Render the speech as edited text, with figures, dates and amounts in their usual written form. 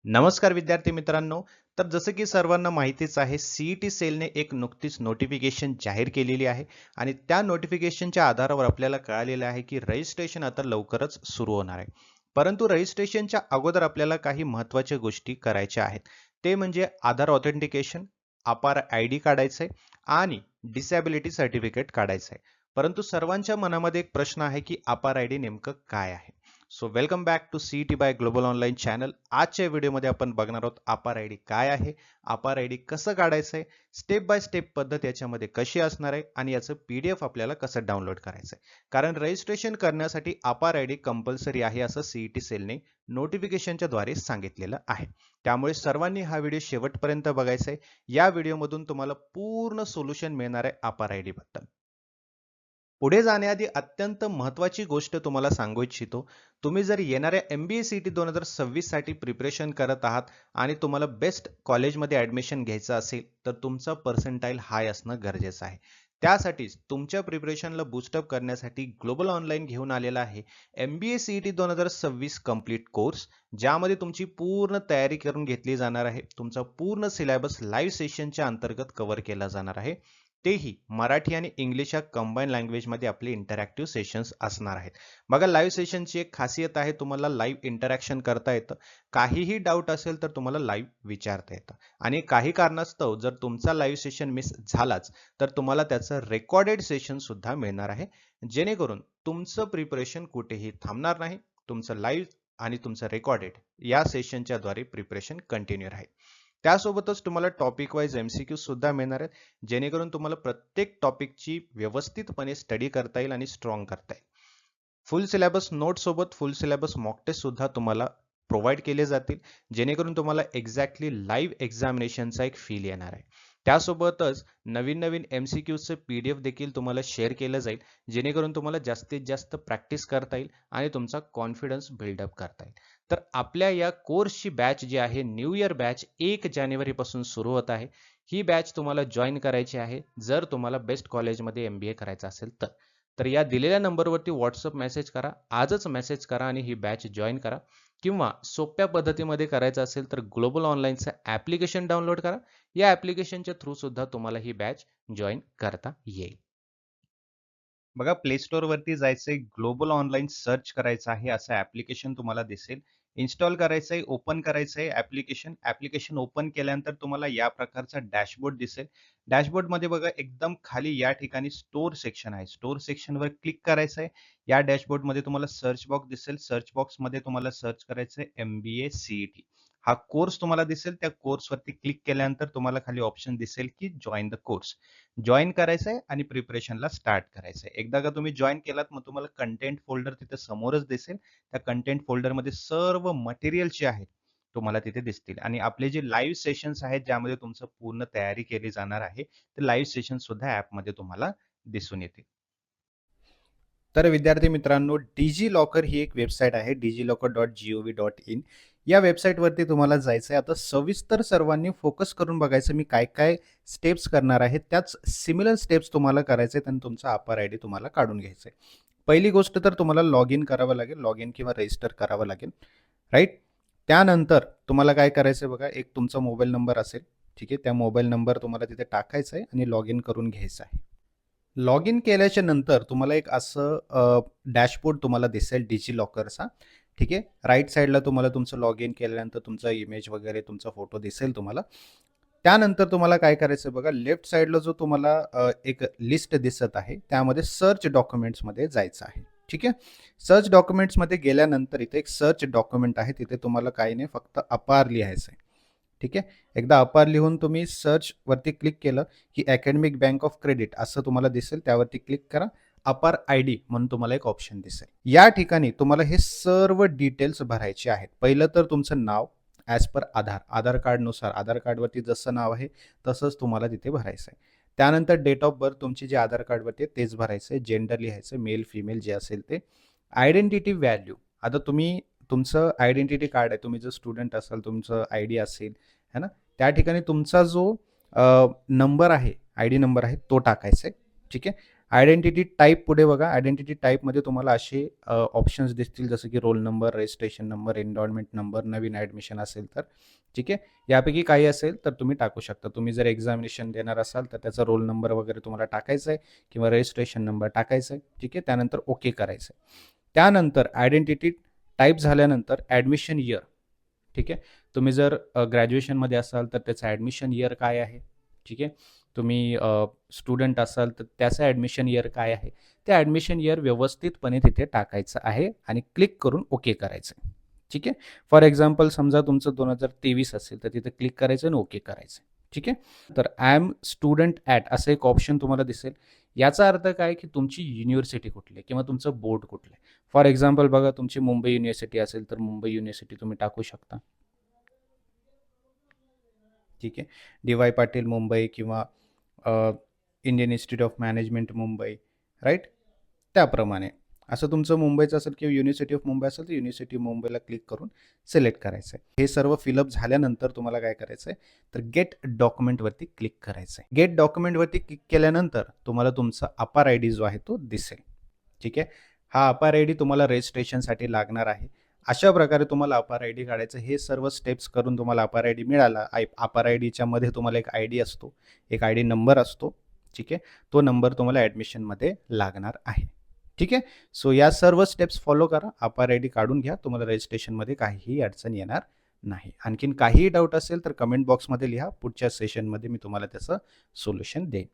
नमस्कार विद्यार्थी मित्रांनो. तर जसं की सर्वांना माहितीच आहे, सीईटी सेलने एक नुकतीच नोटिफिकेशन जाहीर केलेली आहे आणि त्या नोटिफिकेशनच्या आधारावर आपल्याला कळालेलं आहे की रजिस्ट्रेशन आता लवकरच सुरू होणार आहे. परंतु रजिस्ट्रेशनच्या अगोदर आपल्याला काही महत्त्वाच्या गोष्टी करायच्या आहेत. ते म्हणजे आधार ऑथेंटिकेशन, अपार आयडी काढायचं आणि डिसॅबिलिटी सर्टिफिकेट काढायचं आहे. परंतु सर्वांच्या मनामध्ये एक प्रश्न आहे की अपार आयडी नेमकं काय आहे? So welcome back to CET by global online channel. आजच्या व्हिडिओमध्ये आपण बघणार आहोत अपार आयडी काय आहे, अपार आयडी कसं काढायचं आहे, स्टेप बाय स्टेप पद्धत याच्यामध्ये कशी असणार आहे आणि याचं पीडीएफ आपल्याला कसं डाउनलोड करायचं आहे. कारण रजिस्ट्रेशन करण्यासाठी अपार आयडी कंपल्सरी आहे असं सीईटी सेलने नोटिफिकेशनच्या द्वारे सांगितलेलं आहे. त्यामुळे सर्वांनी हा व्हिडिओ शेवटपर्यंत बघायचा आहे. या व्हिडिओमधून तुम्हाला पूर्ण सोल्युशन मिळणार आहे अपार आयडी बद्दल. पुढे जाण्याआधी अत्यंत महत्त्वाची गोष्ट तुम्हाला सांगू इच्छितो. तुम्ही जर येणाऱ्या MBA CET 2026 साठी प्रिपरेशन करत आहात आणि तुम्हाला बेस्ट कॉलेजमध्ये ॲडमिशन घ्यायचं असेल, तर तुमचा पर्सेंटाईल हाय असणं गरजेचं आहे. त्यासाठीच तुमच्या प्रिपरेशनला बूस्टअप करण्यासाठी ग्लोबल ऑनलाईन घेऊन आलेला आहे MBA CET 2026 कंप्लीट कोर्स, ज्यामध्ये तुमची पूर्ण तयारी करून घेतली जाणार आहे. तुमचा पूर्ण सिलेबस लाईव्ह सेशनच्या अंतर्गत कव्हर केला जाणार आहे. तेही मराठी आणि इंग्लिश या कंबाईन लँग्वेजमध्ये आपले इंटरॅक्टिव्ह सेशन्स असणार आहेत. बघा, लाईव्ह सेशनची एक खासियत आहे, तुम्हाला लाईव्ह इंटरॅक्शन करता येतं. काहीही डाऊट असेल तर तुम्हाला लाईव्ह विचारता येतं आणि काही कारणास्तव जर तुमचा लाईव्ह सेशन मिस झालाच तर तुम्हाला त्याचं रेकॉर्डेड सेशन सुद्धा मिळणार आहे, जेणेकरून तुमचं प्रिपरेशन कुठेही थांबणार नाही. तुमचं लाईव्ह आणि तुमचं रेकॉर्डेड या सेशनच्या द्वारे प्रिपरेशन कंटिन्यू राहील. त्यासोबतच तुम्हाला टॉपिक वाईज MCQ सुद्धा मिळणार आहेत, जेणेकरून तुम्हाला प्रत्येक टॉपिकची व्यवस्थितपणे स्टडी करता येईल आणि स्ट्रॉंग करता येईल. फुल सिलेबस नोट सोबत फुल सिलेबस मॉक टेस्ट सुद्धा तुम्हाला प्रोव्हाइड केले जातील, जेणेकरून तुम्हाला एक्झॅक्टली लाईव्ह एक्झामिनेशनचा एक फील येणार आहे. त्यासोबतच नवीन नवीन MCQचं PDF देखील तुम्हाला शेअर केलं जाईल, जेणेकरून तुम्हाला जास्तीत जास्त प्रॅक्टिस करता येईल आणि तुमचा कॉन्फिडन्स बिल्डअप करता येईल. तर आपल्या या कोर्सची बॅच जी आहे, न्यू इयर बॅच 1 जानेवारीपासून सुरू होत आहे. ही बॅच तुम्हाला जॉईन करायची आहे जर तुम्हाला बेस्ट कॉलेजमध्ये MBA करायचं असेल तर. तर या दिलेल्या नंबरवरती व्हॉट्सअप मेसेज करा, आजच मेसेज करा आणि ही बॅच जॉईन करा. किंवा सोप्या पद्धतीमध्ये करायचं असेल तर ग्लोबल ऑनलाईनचं ॲप्लिकेशन डाउनलोड करा. या ॲप्लिकेशनच्या थ्रू सुद्धा तुम्हाला ही बॅच जॉईन करता येईल. बघा, प्ले स्टोअरवरती जायचंय, ग्लोबल ऑनलाईन सर्च करायचं आहे, असं ॲप्लिकेशन तुम्हाला दिसेल. इन्स्टॉल करायचंय, ओपन करायचंय ॲप्लिकेशन. ॲप्लिकेशन ओपन केल्यानंतर तुम्हाला या प्रकारचा डॅशबोर्ड दिसेल. डॅशबोर्डमध्ये बघा, एकदम खाली या ठिकाणी स्टोअर सेक्शन आहे. स्टोअर सेक्शनवर क्लिक करायचं आहे. या डॅशबोर्डमध्ये तुम्हाला सर्च बॉक्स दिसेल. सर्च बॉक्समध्ये तुम्हाला सर्च करायचंय MBA CET. हा कोर्स तुम्हाला दिसेल. त्या कोर्सवरती क्लिक केल्यानंतर तुम्हाला खाली ऑप्शन दिसेल की जॉइन द कोर्स. जॉइन करायचं आहे आणि प्रिपरेशनला स्टार्ट करायचं आहे. एकदा का तुम्ही जॉइन केलात, मग तुम्हाला कंटेंट फोल्डर तिथे समोरच दिसेल. त्या कंटेंट फोल्डरमध्ये सर्व मटेरियल जे आहेत तुम्हाला तिथे दिसतील आणि आपले जे लाईव्ह सेशन्स आहेत, ज्यामध्ये तुमचं पूर्ण तयारी केली जाणार आहे, ते लाईव्ह सेशन सुद्धा ॲपमध्ये तुम्हाला दिसून येतील. तर विद्यार्थी मित्रांनो, डिजी लॉकर ही एक वेबसाईट आहे, digilocker.gov.in. या वेबसाईटवरती तुम्हाला जायचं आहे. आता सविस्तर सर्वांनी फोकस करून बघायचं, मी काय काय स्टेप्स करणार आहे. त्याच सिमिलर स्टेप्स तुम्हाला करायचे आहेत आणि तुमचा अपार आयडी तुम्हाला काढून घ्यायचा आहे. पहिली गोष्ट तर तुम्हाला लॉग इन करावं लागेल. लॉग इन किंवा रजिस्टर करावं लागेल, राईट. त्यानंतर तुम्हाला काय करायचं आहे बघा, एक तुमचा मोबाईल नंबर असेल, ठीक आहे. त्या मोबाईल नंबर तुम्हाला तिथे टाकायचा आहे आणि लॉग इन करून घ्यायचं आहे. लॉग इन केल्याच्या नंतर तुम्हाला एक असं डॅशबोर्ड तुम्हाला दिसेल डिजी लॉकरचा, ठीक आहे. राईट साईडला तुम्हाला तुमचं लॉग इन केल्यानंतर तुमचा इमेज वगैरे तुमचा फोटो दिसेल तुम्हाला. त्यानंतर तुम्हाला काय करायचं बघा, लेफ्ट साईडला जो तुम्हाला एक लिस्ट दिसत आहे, त्यामध्ये सर्च डॉक्युमेंट्समध्ये जायचं आहे, ठीक आहे. सर्च डॉक्युमेंट्समध्ये गेल्यानंतर इथे एक सर्च डॉक्युमेंट आहे, तिथे तुम्हाला काही नाही, फक्त अपार लिहायचं आहे, ठीक आहे. एकदा अपार लिहून तुम्ही सर्च वरती क्लिक केलं की अकॅडमिक बँक ऑफ क्रेडिट असं तुम्हाला दिसेल, त्यावरती क्लिक करा. अपार आयडी म्हणून तुम्हाला एक ऑप्शन दिसेल. या ठिकाणी तुम्हाला हे सर्व डिटेल्स भरायचे आहेत. पहिलं तर तुमचं नाव ॲज पर आधार कार्डनुसार, आधार कार्डवरती जसं नाव आहे तसंच तुम्हाला तिथे भरायचं आहे. त्यानंतर डेट ऑफ बर्थ तुमची जे आधार कार्डवरती आहे तेच भरायचं आहे. जेंडर लिहायचं, मेल फिमेल जे असेल ते. आयडेंटिटी व्हॅल्यू, आता तुम्ही तुमचं आयडेंटिटी कार्ड आहे, तुम्ही जर स्टुडंट असाल, तुमचं ID असेल, है ना, त्या ठिकाणी तुमचा जो नंबर आहे, ID नंबर आहे, तो टाकायचा आहे, ठीक आहे. आयडेंटिटी टाइप पुढे बघा. आयडेंटिटी टाइपमध्ये तुम्हाला असे ऑप्शन्स दिसतील जसं की roll number, registration number, enrolment number, नवीन ॲडमिशन असेल तर. ठीक आहे. यापैकी काही असेल तर तुम्ही टाकू शकता. तुम्ही जर एक्झामिनेशन देणार असाल तर त्याचा रोल नंबर वगैरे तुम्हाला टाकायचा आहे किंवा रजिस्ट्रेशन नंबर टाकायचा आहे. ठीक आहे. त्यानंतर ओके करायचं आहे. त्यानंतर आयडेंटिटी टाइप झाल्यानंतर ॲडमिशन इयर. ठीक आहे. तुम्ही जर ग्रॅज्युएशनमध्ये असाल तर त्याचं ॲडमिशन इयर काय आहे. ठीक आहे. तुम्ही स्टुडंट असाल तर त्याचं ॲडमिशन इयर काय आहे. ते ॲडमिशन इयर व्यवस्थितपणे तिथे टाकायचं आहे आणि क्लिक करून ओके करायचं आहे. ठीक आहे. फॉर एक्झाम्पल समजा तुमचं 2023 असेल तर तिथे क्लिक करायचं आणि ओके करायचं. ठीक आहे. तर आय एम स्टुडंट ॲट असं एक ऑप्शन तुम्हाला दिसेल. याचा अर्थ काय की तुमची युनिव्हर्सिटी कुठली आहे किंवा तुमचं बोर्ड कुठलं आहे. फॉर एक्झाम्पल बघा तुमची मुंबई युनिव्हर्सिटी असेल तर मुंबई युनिव्हर्सिटी तुम्ही टाकू शकता. ठीक आहे. डी वाय पाटील मुंबई किंवा Indian Institute of Management Mumbai, right. त्याप्रमाणे असं तुमचं मुंबईचं असेल किंवा युनिव्हर्सिटी ऑफ मुंबई असेल तर युनिव्हर्सिटी मुंबईला क्लिक करून सिलेक्ट करायचं आहे. हे सर्व फिलअप झाल्यानंतर तुम्हाला काय करायचं आहे तर गेट डॉक्युमेंटवरती क्लिक करायचं आहे. गेट डॉक्युमेंटवरती क्लिक केल्यानंतर तुम्हाला तुमचा अपार आय डी जो आहे तो दिसेल. ठीक आहे. हा अपार आय डी तुम्हाला रजिस्ट्रेशनसाठी लागणार आहे. अशा प्रकारे तुम्हाला अपार आय डी काढायचं. हे सर्व स्टेप्स करून तुम्हाला अपार आय डी मिळाला. अपार आय डीच्या मध्ये तुम्हाला एक आय डी असतो, एक आय डी नंबर असतो. ठीक आहे. तो नंबर तुम्हाला ॲडमिशनमध्ये लागणार आहे. ठीक आहे. सो या सर्व स्टेप्स फॉलो करा. अपार आय डी काढून घ्या. तुम्हाला रजिस्ट्रेशनमध्ये काहीही अडचण येणार नाही. आणखीन काहीही डाऊट असेल तर कमेंट बॉक्समध्ये लिहा. पुढच्या सेशनमध्ये मी तुम्हाला त्याचं सोल्युशन देईन.